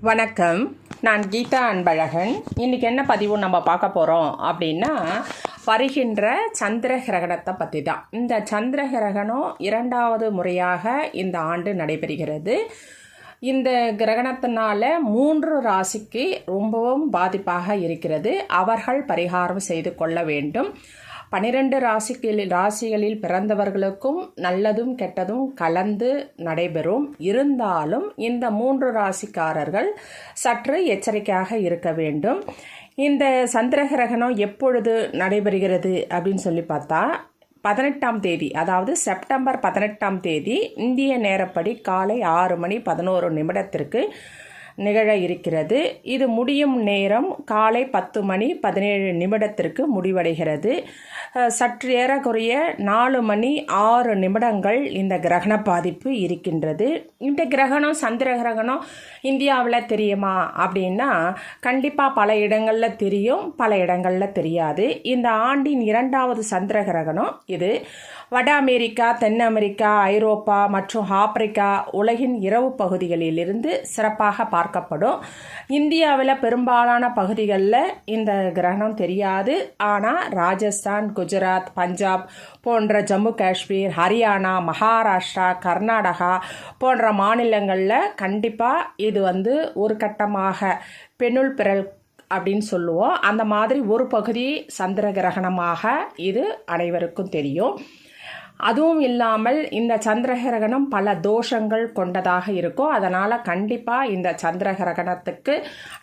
வணக்கம். நான் கீதா அன்பழகன். இன்றைக்கி என்ன பதிவு நம்ம பார்க்க போகிறோம் அப்படின்னா, வருகின்ற சந்திர கிரகணத்தை பற்றி தான். இந்த சந்திர கிரகணம் 2வது முறையாக இந்த ஆண்டு நடைபெறுகிறது. இந்த கிரகணத்தினால 3 ராசிக்கு ரொம்பவும் பாதிப்பாக இருக்கிறது. அவர்கள் பரிகாரம் செய்து கொள்ள வேண்டும். 12 ராசிகளில் பிறந்தவர்களுக்கும் நல்லதும் கெட்டதும் கலந்து நடைபெறும். இருந்தாலும் இந்த 3 ராசிக்காரர்கள் சற்று எச்சரிக்கையாக இருக்க வேண்டும். இந்த சந்திர கிரகணம் எப்பொழுது நடைபெறுகிறது அப்படின்னு சொல்லி பார்த்தா 18ஆம் தேதி, அதாவது செப்டம்பர் 18ஆம் தேதி இந்திய நேரப்படி காலை 6:11 நிகழ இருக்கிறது. இது முடியும் நேரம் காலை 10:17 முடிவடைகிறது. சற்று ஏறக்குறைய 4:06 இந்த கிரகண பாதிப்பு இருக்கின்றது. இந்த கிரகணம் சந்திர கிரகணம் இந்தியாவில் தெரியுமா அப்படின்னா, கண்டிப்பாக பல இடங்களில் தெரியும், பல இடங்களில் தெரியாது. இந்த ஆண்டின் 2வது சந்திர கிரகணம் இது. வட அமெரிக்கா, தென் அமெரிக்கா, ஐரோப்பா மற்றும் ஆப்பிரிக்கா உலகின் இரவு பகுதிகளிலிருந்து சிறப்பாக பார்க்கப்படும். இந்தியாவில் பெரும்பாலான பகுதிகளில் இந்த கிரகணம் தெரியாது. ஆனால் ராஜஸ்தான், குஜராத், பஞ்சாப் போன்ற ஜம்மு காஷ்மீர், ஹரியானா, மகாராஷ்டிரா, கர்நாடகா போன்ற மாநிலங்களில் கண்டிப்பாக இது ஒரு கட்டமாக பெண்ணுள் பிறல் அப்படின்னு சொல்லுவோம். அந்த மாதிரி ஒரு பகுதி சந்திர கிரகணமாக இது அனைவருக்கும் தெரியும். அதுவும் இல்லாமல் இந்த சந்திர கிரகணம் பல தோஷங்கள் கொண்டதாக இருக்கும். அதனால் கண்டிப்பாக இந்த சந்திர கிரகணத்துக்கு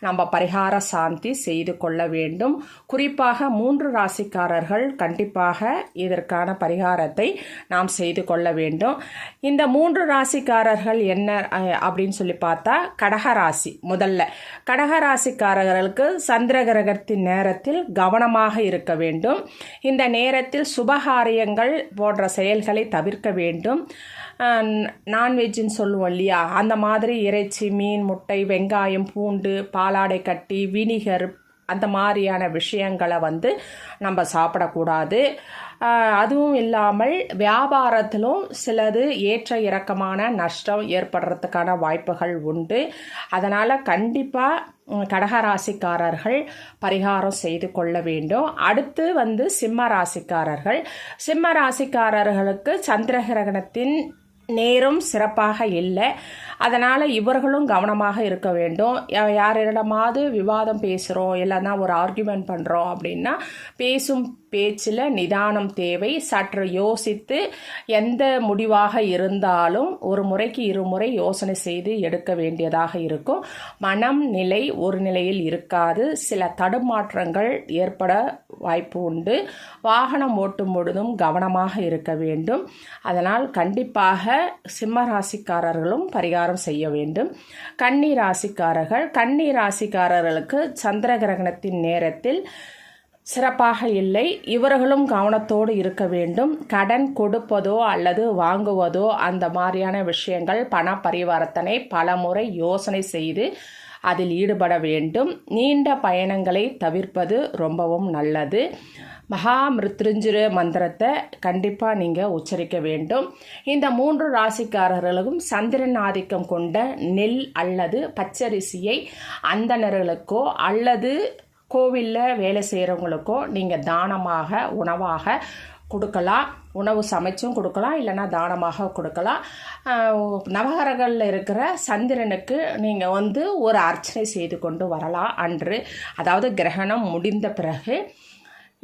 நம்ம பரிகார சாந்தி செய்து கொள்ள வேண்டும். குறிப்பாக 3 ராசிக்காரர்கள் கண்டிப்பாக இதற்கான பரிகாரத்தை நாம் செய்து கொள்ள வேண்டும். இந்த 3 ராசிக்காரர்கள் என்ன அப்படின்னு சொல்லி பார்த்தா, கடகராசி முதல்ல. கடகராசிக்காரர்களுக்கு சந்திர கிரகணத்தின் நேரத்தில் கவனமாக இருக்க வேண்டும். இந்த நேரத்தில் சுபகாரியங்கள் போன்ற செயல்களை தவிர்க்க வேண்டும். நான்வெஜ்ஜுன்னு சொல்லுவோம் இல்லையா, அந்த மாதிரி இறைச்சி, மீன், முட்டை, வெங்காயம், பூண்டு, பாலாடை கட்டி, வினிகர் அந்த மாதிரியான விஷயங்களை நம்ம சாப்பிடக்கூடாது. அதுவும் இல்லாமல் வியாபாரத்திலும் சிலது ஏற்ற இறக்கமான நஷ்டம் ஏற்படுறதுக்கான வாய்ப்புகள் உண்டு. அதனால் கண்டிப்பாக கடகராசிக்காரர்கள் பரிகாரம் செய்து கொள்ள வேண்டும். அடுத்து சிம்ம ராசிக்காரர்கள். சிம்ம ராசிக்காரர்களுக்கு சந்திர கிரகணத்தின் நேரம் சிறப்பாக இல்லை. அதனால் இவர்களும் கவனமாக இருக்க வேண்டும். யாரிடமாவது விவாதம் பேசுகிறோம், இல்லைன்னா ஒரு ஆர்கியூமெண்ட் பண்ணுறோம் அப்படின்னா, பேசும் பேச்சில் நிதானம் தேவை. சற்று யோசித்து எந்த முடிவாக இருந்தாலும் ஒரு முறைக்கு 2 முறை யோசனை செய்து எடுக்க வேண்டியதாக இருக்கும். மனம் நிலை ஒரு நிலையில் இருக்காது. சில தடுமாற்றங்கள் ஏற்பட வாய்ப்பு உண்டு. வாகனம் ஓட்டும் பொழுதும் கவனமாக இருக்க வேண்டும். அதனால் கண்டிப்பாக சிம்ம ராசிக்காரர்களும் பரிகாரம் செய்ய வேண்டும். கன்னி ராசிக்காரர்களுக்கு சந்திர கிரகணத்தின் நேரத்தில் சிறப்பாக இல்லை. இவர்களும் கவனத்தோடு இருக்க வேண்டும். கடன் கொடுப்பதோ அல்லது வாங்குவதோ அந்த மாதிரியான விஷயங்கள், பண பரிவர்த்தனை பல முறை யோசனை செய்து அதில் ஈடுபட வேண்டும். நீண்ட பயணங்களை தவிர்ப்பது ரொம்பவும் நல்லது. மகா மிருத்யுஞ்சய மந்திரத்தை கண்டிப்பாக நீங்கள் உச்சரிக்க வேண்டும். இந்த 3 ராசிக்காரர்களுக்கும் சந்திரன் ஆதிக்கம் கொண்ட நெல் அல்லது பச்சரிசியை அந்தணர்களுக்கோ அல்லது கோவிலில் வேலை செய்கிறவங்களுக்கோ நீங்கள் தானமாக உணவாக கொடுக்கலாம். உணவு சமைச்சும் கொடுக்கலாம், இல்லைனா தானமாக கொடுக்கலாம். நவகிரகங்களில் இருக்கிற சந்திரனுக்கு நீங்கள் ஒரு அர்ச்சனை செய்து கொண்டு வரலாம் அன்று, அதாவது கிரகணம் முடிந்த பிறகு.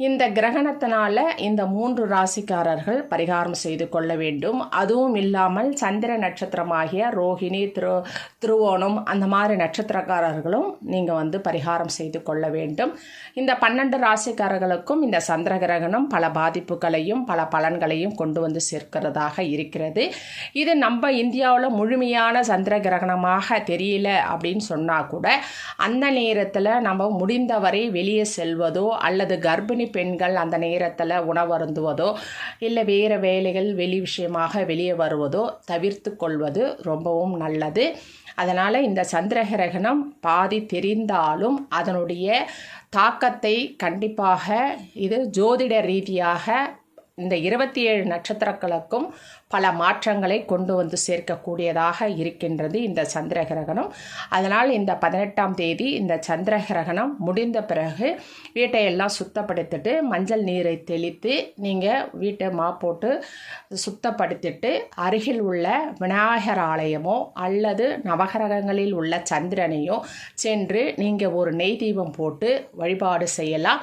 இந்த கிரகணத்தினால இந்த 3 ராசிக்காரர்கள் பரிகாரம் செய்து கொள்ள வேண்டும். அதுவும் இல்லாமல் சந்திர நட்சத்திரமாகிய ரோஹிணி, திருவோணம் அந்த மாதிரி நட்சத்திரக்காரர்களும் நீங்கள் பரிகாரம் செய்து கொள்ள வேண்டும். இந்த 12 ராசிக்காரர்களுக்கும் இந்த சந்திர கிரகணம் பல பாதிப்புகளையும் பல பலன்களையும் கொண்டு சேர்க்கிறதாக இருக்கிறது. இது நம்ம இந்தியாவில் முழுமையான சந்திர கிரகணமாக தெரியல அப்படின்னு சொன்னால் கூட, அந்த நேரத்தில் நம்ம முடிந்தவரை வெளியே செல்வதோ அல்லது கர்ப்பிணி பெண்கள் அந்த நேரத்தில் உணவருந்துவதோ இல்லை வேறு வேலைகள் வெளி விஷயமாக வெளியே வருவதோ தவிர்த்து கொள்வது ரொம்பவும் நல்லது. அதனால் இந்த சந்திர கிரகணம் பாதி தெரிந்தாலும் அதனுடைய தாக்கத்தை கண்டிப்பாக இது ஜோதிட ரீதியாக இந்த 27 நட்சத்திரங்களுக்கும் பல மாற்றங்களை கொண்டு வந்து சேர்க்கக்கூடியதாக இருக்கின்றது இந்த சந்திர கிரகணம். அதனால் இந்த 18ஆம் தேதி இந்த சந்திர கிரகணம் முடிந்த பிறகு வீட்டையெல்லாம் சுத்தப்படுத்திட்டு மஞ்சள் நீரை தெளித்து நீங்கள் வீட்டை போட்டு சுத்தப்படுத்திட்டு அருகில் உள்ள விநாயகர் ஆலயமோ அல்லது நவகிரகங்களில் உள்ள சந்திரனையோ சென்று நீங்கள் ஒரு நெய் தீபம் போட்டு வழிபாடு செய்யலாம்.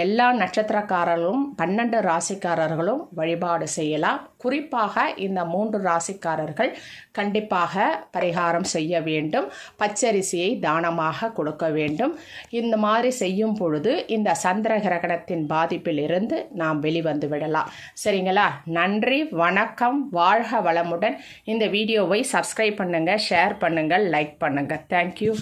எல்லா நட்சத்திரக்காரர்களும் 12 ராசிக்காரர்களும் வழிபாடு செய்யலாம். குறிப்பாக இந்த 3 ராசிக்காரர்கள் கண்டிப்பாக பரிகாரம் செய்ய வேண்டும். பச்சரிசியை தானமாக கொடுக்க வேண்டும். இந்த மாதிரி செய்யும் பொழுது இந்த சந்திர கிரகணத்தின் பாதிப்பில் இருந்து நாம் வெளிவந்து விடலாம். சரிங்களா? நன்றி, வணக்கம், வாழ்க வளமுடன். இந்த வீடியோவை சப்ஸ்கிரைப் பண்ணுங்கள், ஷேர் பண்ணுங்கள், லைக் பண்ணுங்கள். தேங்க்யூ.